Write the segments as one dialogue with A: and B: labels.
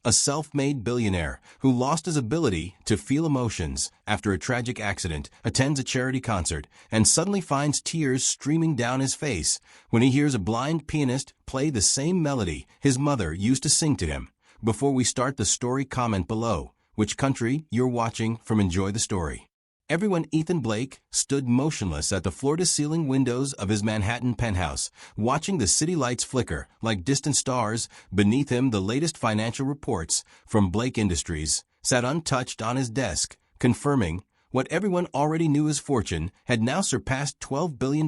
A: a self-made billionaire who lost his ability to feel emotions after a tragic accident, attends a charity concert and suddenly finds tears streaming down his face when he hears a blind pianist play the same melody his mother used to sing to him. Before we start the story, comment below which country you're watching from. Enjoy the story. Everyone. Ethan Blake stood motionless at the floor-to-ceiling windows of his Manhattan penthouse, watching the city lights flicker like distant stars beneath him. The latest financial reports from Blake Industries sat untouched on his desk, confirming what everyone already knew: his fortune had now surpassed $12 billion,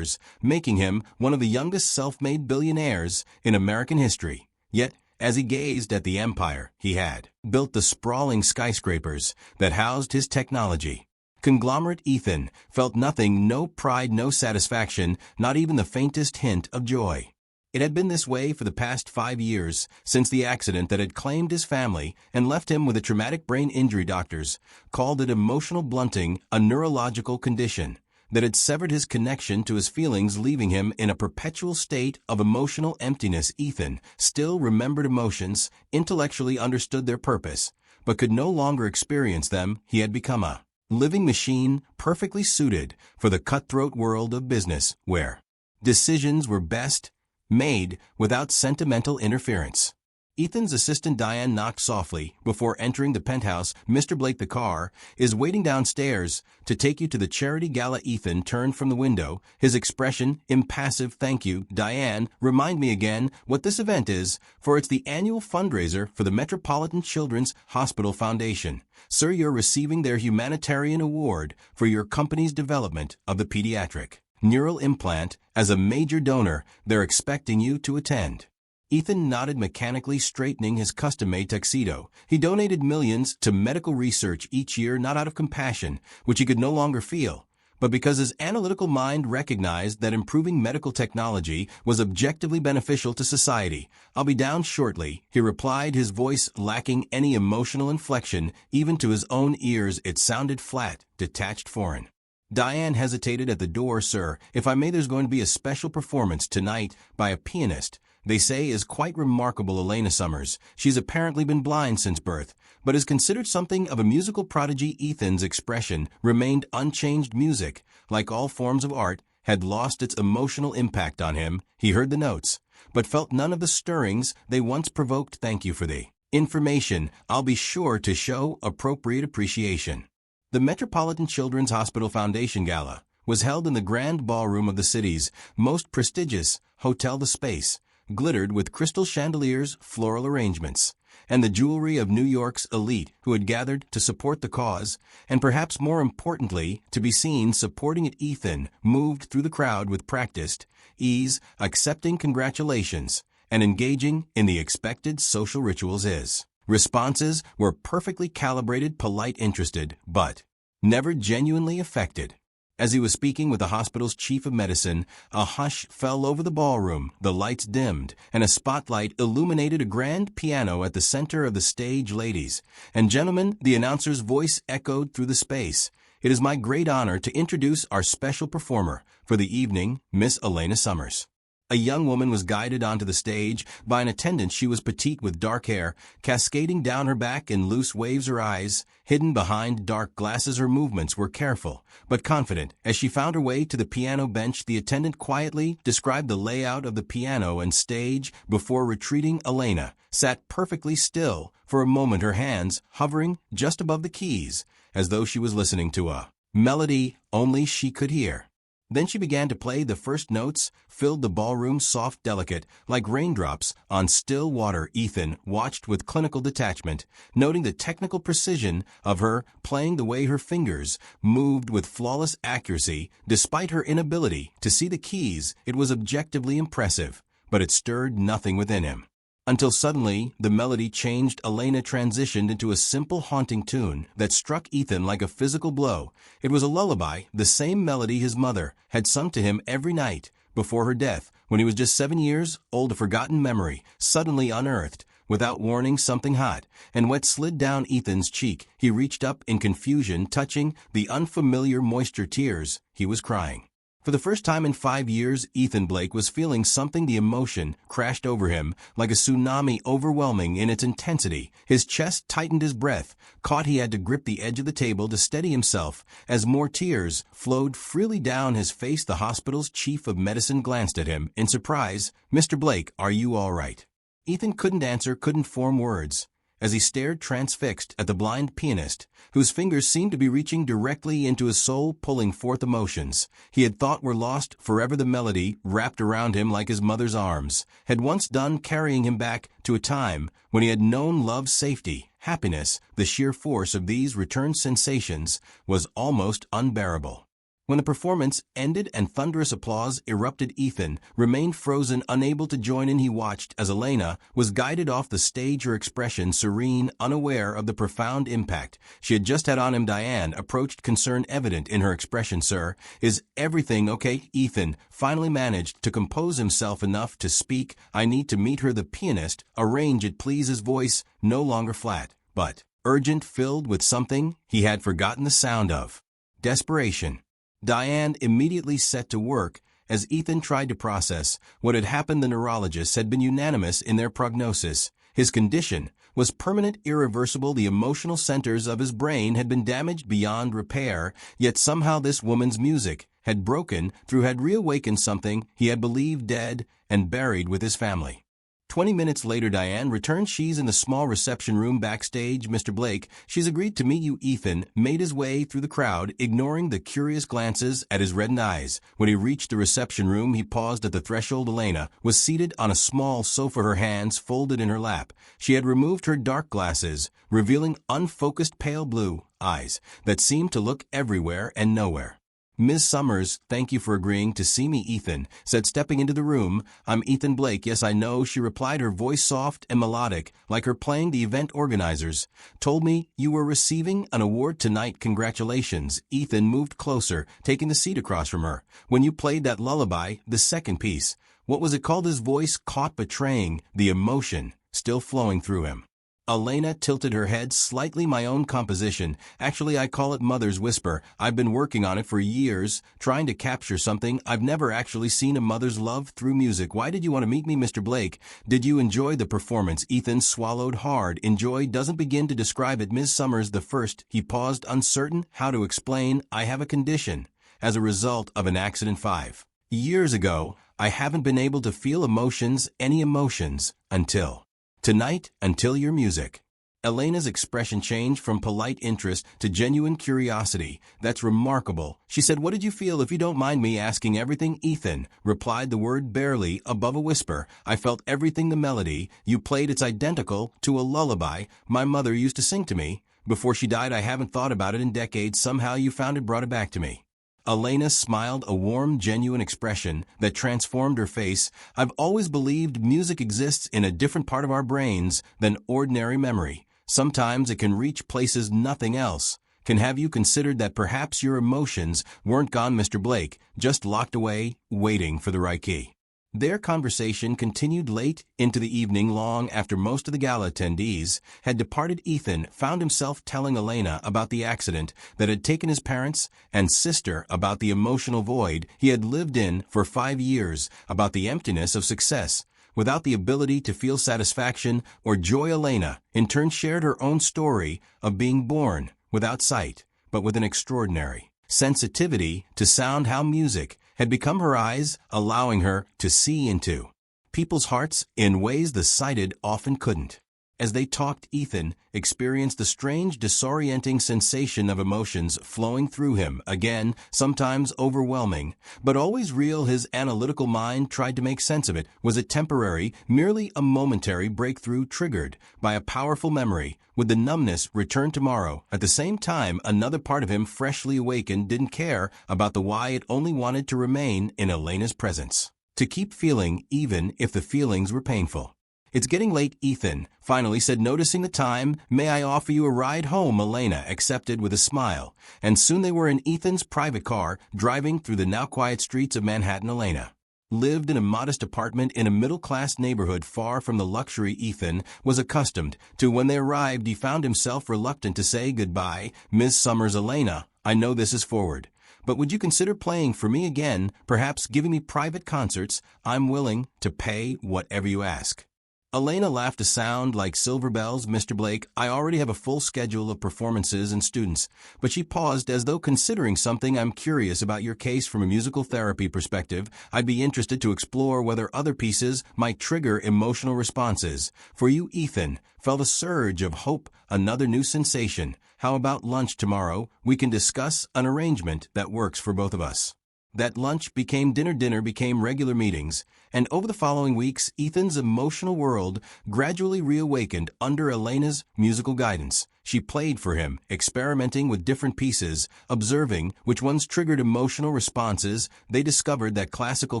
A: making him one of the youngest self-made billionaires in American history. Yet, as he gazed at the empire he had built, the sprawling skyscrapers that housed his technology conglomerate, Ethan felt nothing: no pride, no satisfaction, not even the faintest hint of joy. It had been this way for the past 5 years, since the accident that had claimed his family and left him with a traumatic brain injury. Doctors called it emotional blunting, a neurological condition that had severed his connection to his feelings, leaving him in a perpetual state of emotional emptiness. Ethan still remembered emotions, intellectually understood their purpose, but could no longer experience them. He had become a living machine, perfectly suited for the cutthroat world of business, where decisions were best made without sentimental interference. Ethan's assistant Diane knocked softly before entering the penthouse. "Mr. Blake, the car is waiting downstairs to take you to the charity gala." Ethan turned from the window, his expression impassive. "Thank you, Diane. Remind me again what this event is." "For it's the annual fundraiser for the Metropolitan Children's Hospital Foundation. Sir, you're receiving their humanitarian award for your company's development of the pediatric neural implant. As a major donor, they're expecting you to attend." Ethan nodded mechanically, straightening his custom-made tuxedo. He donated millions to medical research each year, not out of compassion, which he could no longer feel, but because his analytical mind recognized that improving medical technology was objectively beneficial to society. "I'll be down shortly," he replied, his voice lacking any emotional inflection. Even to his own ears, it sounded flat, detached, foreign. Diane hesitated at the door. "Sir, if I may, there's going to be a special performance tonight by a pianist they say is quite remarkable, Elena Summers. She's apparently been blind since birth, but is considered something of a musical prodigy." Ethan's expression remained unchanged. Music, like all forms of art, had lost its emotional impact on him. He heard the notes, but felt none of the stirrings they once provoked. "Thank you for the information. I'll be sure to show appropriate appreciation." The Metropolitan Children's Hospital Foundation Gala was held in the grand ballroom of the city's most prestigious hotel. The space glittered with crystal chandeliers, floral arrangements, and the jewelry of New York's elite who had gathered to support the cause, and perhaps more importantly, to be seen supporting it. Ethan moved through the crowd with practiced ease, accepting congratulations and engaging in the expected social rituals. His responses were perfectly calibrated, polite, interested, but never genuinely affected. As he was speaking with the hospital's chief of medicine, a hush fell over the ballroom. The lights dimmed, and a spotlight illuminated a grand piano at the center of the stage. "Ladies and gentlemen," the announcer's voice echoed through the space, "it is my great honor to introduce our special performer for the evening, Miss Elena Summers." A young woman was guided onto the stage by an attendant. She was petite, with dark hair cascading down her back in loose waves, her eyes hidden behind dark glasses. Her movements were careful but confident. As she found her way to the piano bench, the attendant quietly described the layout of the piano and stage before retreating. Elena sat perfectly still for a moment, her hands hovering just above the keys, as though she was listening to a melody only she could hear. Then she began to play. The first notes filled the ballroom, soft, delicate, like raindrops on still water. Ethan watched with clinical detachment, noting the technical precision of her playing, the way her fingers moved with flawless accuracy. Despite her inability to see the keys, it was objectively impressive, but it stirred nothing within him. Until suddenly, the melody changed. Elena transitioned into a simple, haunting tune that struck Ethan like a physical blow. It was a lullaby, the same melody his mother had sung to him every night before her death, when he was just 7 years old. A forgotten memory, suddenly unearthed. Without warning, something hot and wet slid down Ethan's cheek. He reached up in confusion, touching the unfamiliar moisture. Tears. He was crying. For the first time in 5 years, Ethan Blake was feeling something. The emotion crashed over him like a tsunami, overwhelming in its intensity. His chest tightened, his breath caught. He had to grip the edge of the table to steady himself as more tears flowed freely down his face. The hospital's chief of medicine glanced at him in surprise. "Mr. Blake, are you all right?" Ethan couldn't answer, couldn't form words, as he stared transfixed at the blind pianist, whose fingers seemed to be reaching directly into his soul, pulling forth emotions he had thought were lost forever. The melody, wrapped around him like his mother's arms, had once done, carrying him back to a time when he had known love, safety, happiness. The sheer force of these returned sensations was almost unbearable. When the performance ended and thunderous applause erupted, Ethan remained frozen, unable to join in. He watched as Elena was guided off the stage, her expression serene, unaware of the profound impact she had just had on him. Diane approached, concern evident in her expression. "Sir, is everything okay?" Ethan finally managed to compose himself enough to speak. "I need to meet her." The pianist, "Arrange it, please." His voice no longer flat, but urgent, filled with something he had forgotten the sound of: desperation. Diane immediately set to work as Ethan tried to process what had happened. The neurologists had been unanimous in their prognosis. His condition was permanent, irreversible. The emotional centers of his brain had been damaged beyond repair, yet somehow this woman's music had broken through, had reawakened something he had believed dead and buried with his family. 20 minutes later, Diane returned. She's in the small reception room backstage. "Mr. Blake, she's agreed to meet you." Ethan made his way through the crowd, ignoring the curious glances at his reddened eyes. When he reached the reception room, he paused at the threshold. Elena was seated on a small sofa, her hands folded in her lap. She had removed her dark glasses, revealing unfocused pale blue eyes that seemed to look everywhere and nowhere. "Ms. Summers, thank you for agreeing to see me," Ethan said, stepping into the room. "I'm Ethan Blake." "Yes, I know," she replied, her voice soft and melodic, like her playing. "The event organizers told me you were receiving an award tonight." "Congratulations." Ethan moved closer, taking the seat across from her. "When you played that lullaby, the second piece, what was it called?" His voice caught, betraying the emotion still flowing through him. Elena tilted her head slightly. "My own composition. Actually, I call it Mother's Whisper. I've been working on it for years, trying to capture something I've never actually seen, a mother's love through music." "Why did you want to meet me, Mr. Blake? Did you enjoy the performance?" Ethan swallowed hard. "Enjoy doesn't begin to describe it, Ms. Summers." The first, he paused, uncertain how to explain. "I have a condition. As a result of an accident 5 years ago, I haven't been able to feel emotions, any emotions, until tonight, until your music." Elena's expression changed from polite interest to genuine curiosity. "That's remarkable," she said. "What did you feel, if you don't mind me asking?" "Everything," Ethan replied, the word barely above a whisper. "I felt everything. The melody you played, it's identical to a lullaby my mother used to sing to me before she died. I haven't thought about it in decades. Somehow you found it, brought it back to me." Elena smiled, a warm, genuine expression that transformed her face. "I've always believed music exists in a different part of our brains than ordinary memory. Sometimes it can reach places nothing else can. Have you considered that perhaps your emotions weren't gone, Mr. Blake, just locked away, waiting for the right key?" Their conversation continued late into the evening. Long after most of the gala attendees had departed, Ethan found himself telling Elena about the accident that had taken his parents and sister, about the emotional void he had lived in for 5 years, about the emptiness of success without the ability to feel satisfaction or joy. Elena, in turn, shared her own story of being born without sight, but with an extraordinary sensitivity to sound, how music had become her eyes, allowing her to see into people's hearts in ways the sighted often couldn't. As they talked, Ethan experienced the strange, disorienting sensation of emotions flowing through him, again, sometimes overwhelming, but always real. His analytical mind tried to make sense of it. Was it temporary, merely a momentary breakthrough triggered by a powerful memory? Would the numbness return tomorrow? At the same time, another part of him, freshly awakened, didn't care about the why. It only wanted to remain in Elena's presence, to keep feeling even if the feelings were painful. "It's getting late," Ethan finally said, noticing the time. "May I offer you a ride home?" Elena accepted with a smile, and soon they were in Ethan's private car, driving through the now quiet streets of Manhattan. Elena lived in a modest apartment in a middle-class neighborhood far from the luxury Ethan was accustomed to. When they arrived, he found himself reluctant to say goodbye. "Ms. Summers." "Elena, I know this is forward, but would you consider playing for me again, perhaps giving me private concerts? I'm willing to pay whatever you ask." Elena laughed a sound like silver bells. "Mr. Blake, I already have a full schedule of performances and students." But she paused as though considering something. "I'm curious about your case from a musical therapy perspective. I'd be interested to explore whether other pieces might trigger emotional responses. For you, Ethan, felt a surge of hope, another new sensation. How about lunch tomorrow? We can discuss an arrangement that works for both of us." That lunch became dinner, dinner became regular meetings, and over the following weeks, Ethan's emotional world gradually reawakened under Elena's musical guidance. She played for him, experimenting with different pieces, observing which ones triggered emotional responses. They discovered that classical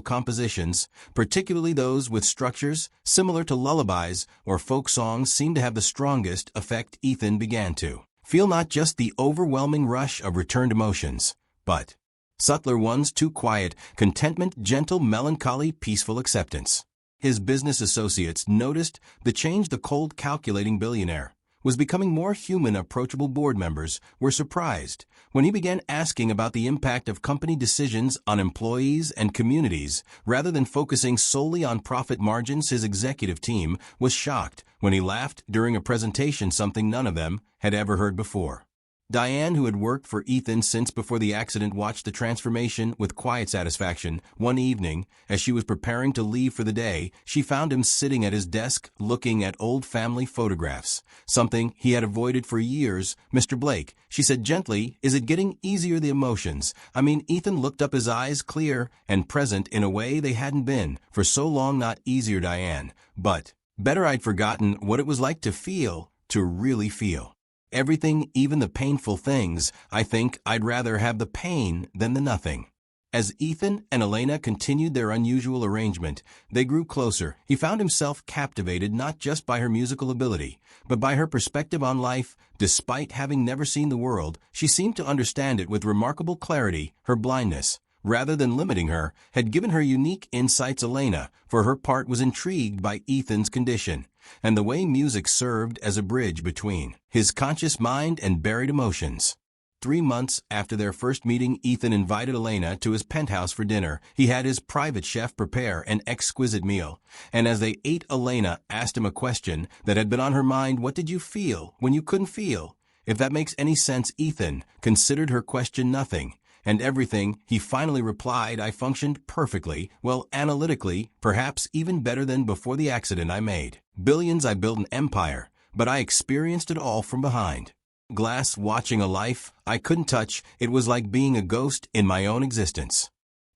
A: compositions, particularly those with structures similar to lullabies or folk songs, seemed to have the strongest effect. Ethan began to feel not just the overwhelming rush of returned emotions, but subtler ones too: quiet, contentment, gentle melancholy, peaceful acceptance. His business associates noticed the change. The cold, calculating billionaire was becoming more human. Approachable board members were surprised when he began asking about the impact of company decisions on employees and communities, rather than focusing solely on profit margins. His executive team was shocked when he laughed during a presentation, something none of them had ever heard before. Diane, who had worked for Ethan since before the accident, watched the transformation with quiet satisfaction. One evening, as she was preparing to leave for the day, she found him sitting at his desk looking at old family photographs, something he had avoided for years. "Mr. Blake," she said gently, "is it getting easier, the emotions? I mean," Ethan looked up, his eyes clear and present in a way they hadn't been for so long. "Not easier, Diane, but better. I'd forgotten what it was like to feel, to really feel. Everything, even the painful things. I think I'd rather have the pain than the nothing." As Ethan and Elena continued their unusual arrangement, they grew closer. He found himself captivated not just by her musical ability, but by her perspective on life. Despite having never seen the world, she seemed to understand it with remarkable clarity. Her blindness, rather than limiting her, had given her unique insights. Elena, for her part, was intrigued by Ethan's condition and the way music served as a bridge between his conscious mind and buried emotions. 3 months after their first meeting, Ethan invited Elena to his penthouse for dinner. He had his private chef prepare an exquisite meal, and as they ate, Elena asked him a question that had been on her mind. "What did you feel when you couldn't feel?" If that makes any sense. Ethan considered her question nothing and everything. He finally replied, "I functioned perfectly, well, analytically, perhaps even better than before the accident. I made billions, I built an empire, but I experienced it all from behind glass, watching a life I couldn't touch. It was like being a ghost in my own existence."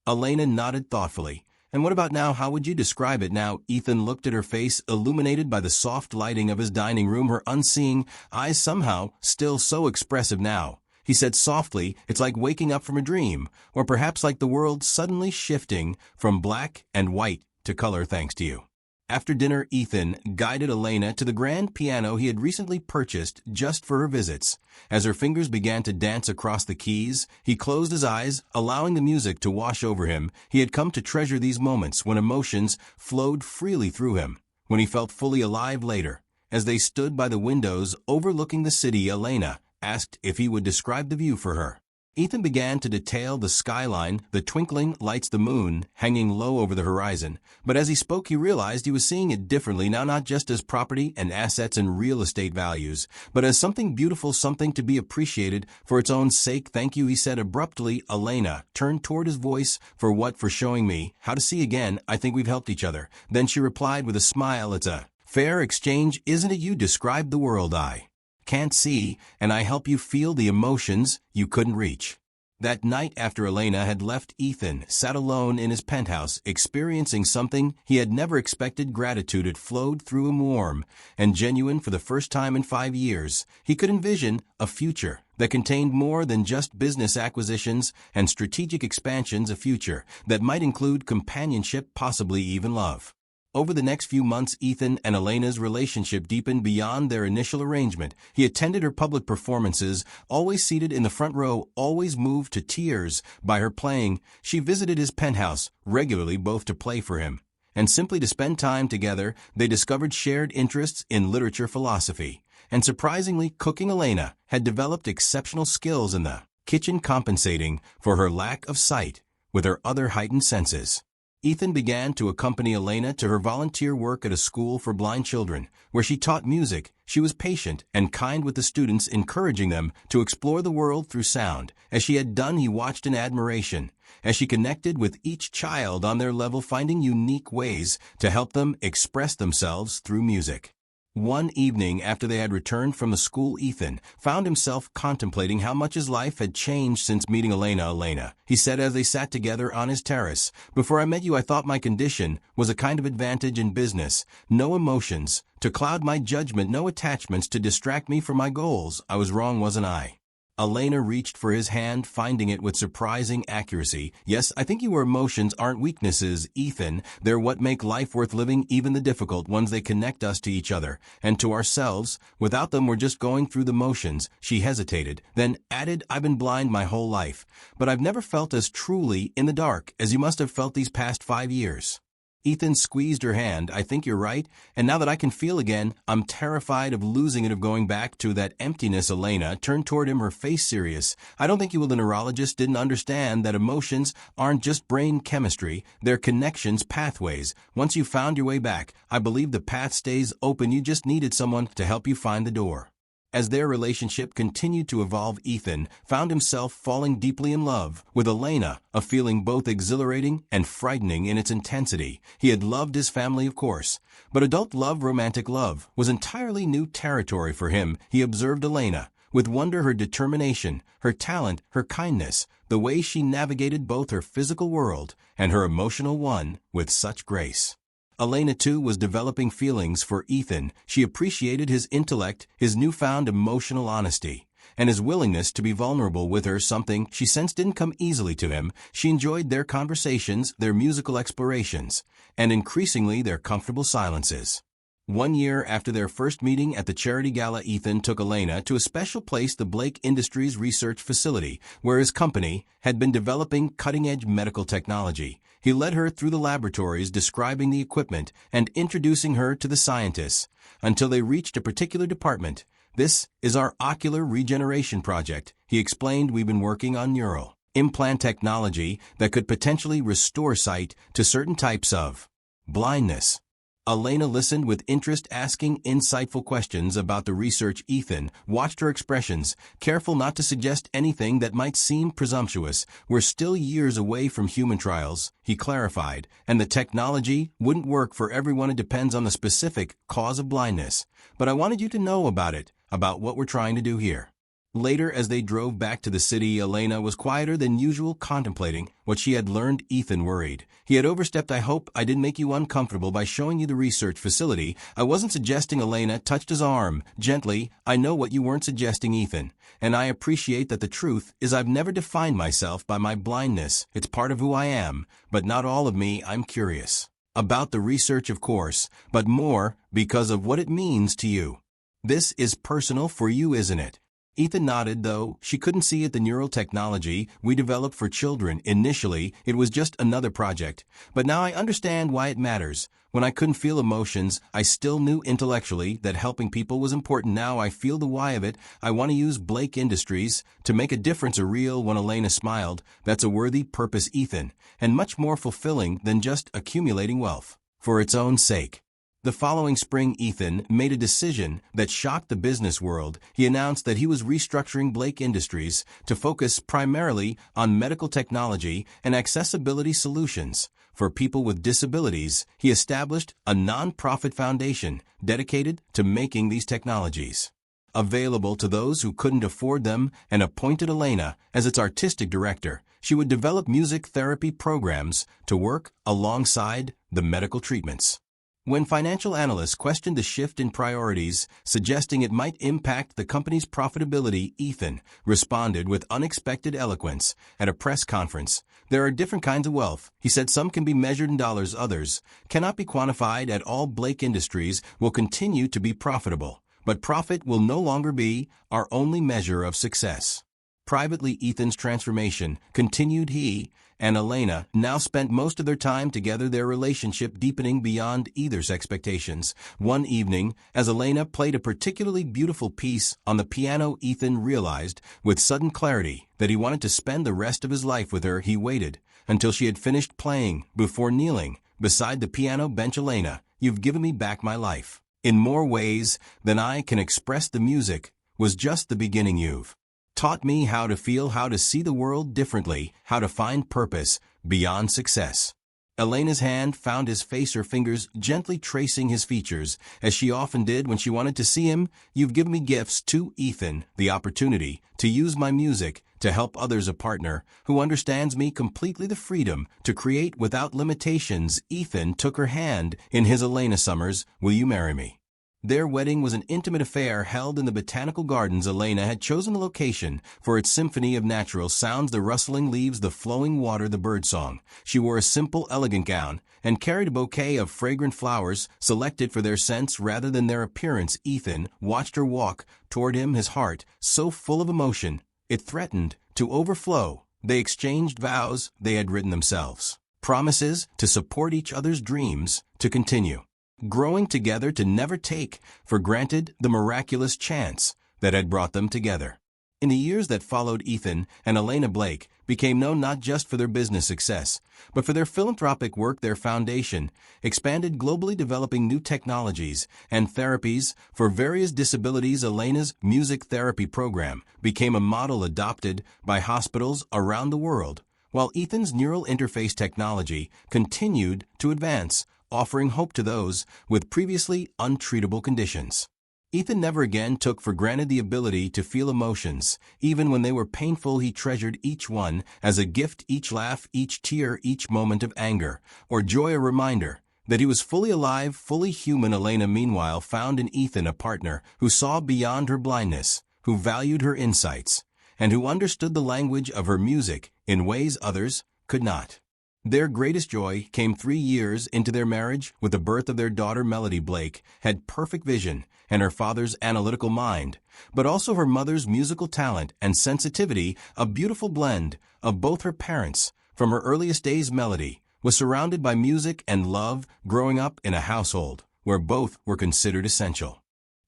A: Elena nodded thoughtfully. "And what about now? How would you describe it now?" Ethan looked at her face, illuminated by the soft lighting of his dining room, her unseeing eyes somehow still so expressive now. He said softly, "It's like waking up from a dream, or perhaps like the world suddenly shifting from black and white to color thanks to you." After dinner, Ethan guided Elena to the grand piano he had recently purchased just for her visits. As her fingers began to dance across the keys, he closed his eyes, allowing the music to wash over him. He had come to treasure these moments when emotions flowed freely through him, when he felt fully alive. Later, as they stood by the windows overlooking the city, Elena asked if he would describe the view for her. Ethan began to detail the skyline, the twinkling lights, the moon hanging low over the horizon. But as he spoke, he realized he was seeing it differently now, not just as property and assets and real estate values, but as something beautiful, something to be appreciated for its own sake. "Thank you," he said abruptly. Elena turned toward his voice. "For what?" "For showing me how to see again. I think we've helped each other." Then she replied with a smile, "It's a fair exchange, isn't it? You describe the world I can't see, and I help you feel the emotions you couldn't reach." That night, after Elena had left, Ethan sat alone in his penthouse, experiencing something he had never expected. Gratitude had flowed through him, warm and genuine. For the first time in 5 years, he could envision a future that contained more than just business acquisitions and strategic expansions, a future that might include companionship, possibly even love. Over the next few months, Ethan and Elena's relationship deepened beyond their initial arrangement. He attended her public performances, always seated in the front row, always moved to tears by her playing. She visited his penthouse regularly, both to play for him and simply to spend time together. They discovered shared interests in literature, philosophy, and surprisingly, cooking. Elena had developed exceptional skills in the kitchen compensating for her lack of sight with her other heightened senses. Ethan began to accompany Elena to her volunteer work at a school for blind children, where she taught music. She was patient and kind with the students, encouraging them to explore the world through sound. As she had done, he watched in admiration, as she connected with each child on their level, finding unique ways to help them express themselves through music. One evening after they had returned from the school, Ethan found himself contemplating how much his life had changed since meeting Elena. Elena, he said as they sat together on his terrace, "Before I met you, I thought my condition was a kind of advantage in business. No emotions to cloud my judgment, no attachments to distract me from my goals. I was wrong, wasn't I?" Elena reached for his hand, finding it with surprising accuracy. "Yes, I think your emotions aren't weaknesses, Ethan. They're what make life worth living, even the difficult ones. They connect us to each other and to ourselves. Without them, we're just going through the motions." She hesitated, then added, "I've been blind my whole life, but I've never felt as truly in the dark as you must have felt these past 5 years." Ethan squeezed her hand. "I think you're right, and now that I can feel again, I'm terrified of losing it, of going back to that emptiness." Elena turned toward him, her face serious. "I don't think you, the neurologist, didn't understand that emotions aren't just brain chemistry, they're connections, pathways. Once you found your way back, I believe the path stays open. You just needed someone to help you find the door." As their relationship continued to evolve, Ethan found himself falling deeply in love with Elena, a feeling both exhilarating and frightening in its intensity. He had loved his family, of course, but adult love, romantic love, was entirely new territory for him. He observed Elena with wonder, her determination, her talent, her kindness, the way she navigated both her physical world and her emotional one with such grace. Elena, too, was developing feelings for Ethan. She appreciated his intellect, his newfound emotional honesty, and his willingness to be vulnerable with her, something she sensed didn't come easily to him. She enjoyed their conversations, their musical explorations, and increasingly their comfortable silences. One year after their first meeting at the charity gala, Ethan took Elena to a special place, the Blake Industries research facility, where his company had been developing cutting-edge medical technology. He led her through the laboratories, describing the equipment and introducing her to the scientists, until they reached a particular department. "This is our ocular regeneration project," he explained. "We've been working on neural implant technology that could potentially restore sight to certain types of blindness." Elena listened with interest, asking insightful questions about the research. Ethan watched her expressions, careful not to suggest anything that might seem presumptuous. "We're still years away from human trials," he clarified, "and the technology wouldn't work for everyone. It depends on the specific cause of blindness. But I wanted you to know about it, about what we're trying to do here." Later, as they drove back to the city, Elena was quieter than usual, contemplating what she had learned. Ethan worried. "He had overstepped. I hope I didn't make you uncomfortable by showing you the research facility. I wasn't suggesting." Elena touched his arm gently. "I know what you weren't suggesting, Ethan, and I appreciate that. The truth is, I've never defined myself by my blindness. It's part of who I am, but not all of me. I'm curious about the research, of course, but more because of what it means to you. This is personal for you, isn't it?" Ethan nodded, though she couldn't see it. "The neural technology we developed for children, initially, it was just another project. But now I understand why it matters. When I couldn't feel emotions, I still knew intellectually that helping people was important. Now I feel the why of it. I want to use Blake Industries to make a difference, a real one." Elena smiled. "That's a worthy purpose, Ethan, and much more fulfilling than just accumulating wealth for its own sake." The following spring, Ethan made a decision that shocked the business world. He announced that he was restructuring Blake Industries to focus primarily on medical technology and accessibility solutions for people with disabilities. He established a non-profit foundation dedicated to making these technologies available to those who couldn't afford them, and appointed Elena as its artistic director. She would develop music therapy programs to work alongside the medical treatments. When financial analysts questioned the shift in priorities, suggesting it might impact the company's profitability, Ethan responded with unexpected eloquence at a press conference. "There are different kinds of wealth," he said. "Some can be measured in dollars, others cannot be quantified at all. Blake Industries will continue to be profitable, but profit will no longer be our only measure of success." Privately, Ethan's transformation continued. He and Elena now spent most of their time together, their relationship deepening beyond either's expectations. One evening, as Elena played a particularly beautiful piece on the piano, Ethan realized with sudden clarity that he wanted to spend the rest of his life with her. He waited until she had finished playing before kneeling beside the piano bench. "Elena, you've given me back my life. In more ways than I can express. The music was just the beginning. You've taught me how to feel, how to see the world differently, how to find purpose beyond success." Elena's hand found his face, her fingers gently tracing his features, as she often did when she wanted to see him. "You've given me gifts too, Ethan, the opportunity to use my music to help others, a partner who understands me completely, the freedom to create without limitations." Ethan took her hand in his. "Elena Summers, will you marry me?" Their wedding was an intimate affair held in the botanical gardens. Elena had chosen the location for its symphony of natural sounds, the rustling leaves, the flowing water, the birdsong. She wore a simple, elegant gown and carried a bouquet of fragrant flowers selected for their scents rather than their appearance. Ethan watched her walk toward him, his heart so full of emotion it threatened to overflow. They exchanged vows they had written themselves, promises to support each other's dreams, to continue growing together, to never take for granted the miraculous chance that had brought them together. In the years that followed, Ethan and Elena Blake became known not just for their business success, but for their philanthropic work. Their foundation expanded globally, developing new technologies and therapies for various disabilities. Elena's music therapy program became a model adopted by hospitals around the world, while Ethan's neural interface technology continued to advance, offering hope to those with previously untreatable conditions. Ethan never again took for granted the ability to feel emotions. Even when they were painful, he treasured each one as a gift, each laugh, each tear, each moment of anger or joy, a reminder that he was fully alive, fully human. Elena, meanwhile, found in Ethan a partner who saw beyond her blindness, who valued her insights, and who understood the language of her music in ways others could not. Their greatest joy came 3 years into their marriage with the birth of their daughter. Melody Blake had perfect vision and her father's analytical mind, but also her mother's musical talent and sensitivity, a beautiful blend of both her parents. From her earliest days, Melody was surrounded by music and love, growing up in a household where both were considered essential.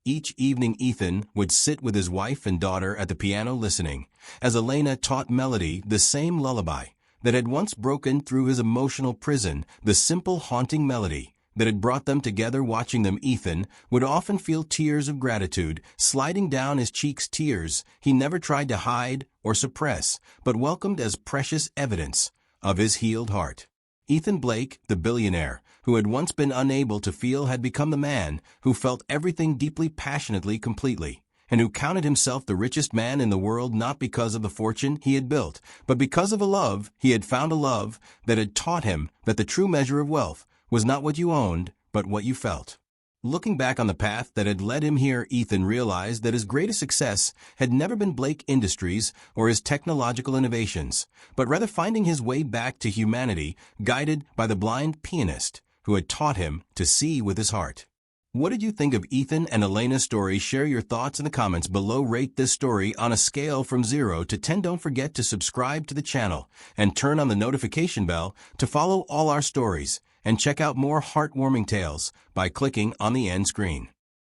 A: Each evening, Ethan would sit with his wife and daughter at the piano, listening as Elena taught Melody the same lullaby that had once broken through his emotional prison, the simple, haunting melody that had brought them together. Watching them, Ethan would often feel tears of gratitude sliding down his cheeks, tears he never tried to hide or suppress, but welcomed as precious evidence of his healed heart. Ethan Blake, the billionaire, who had once been unable to feel, had become the man who felt everything deeply, passionately, completely, and who counted himself the richest man in the world, not because of the fortune he had built, but because of a love he had found, a love that had taught him that the true measure of wealth was not what you owned, but what you felt. Looking back on the path that had led him here, Ethan realized that his greatest success had never been Blake Industries or his technological innovations, but rather finding his way back to humanity, guided by the blind pianist who had taught him to see with his heart. What did you think of Ethan and Elena's story? Share your thoughts in the comments below. Rate this story on a scale from 0 to 10. Don't forget to subscribe to the channel and turn on the notification bell to follow all our stories, and check out more heartwarming tales by clicking on the end screen.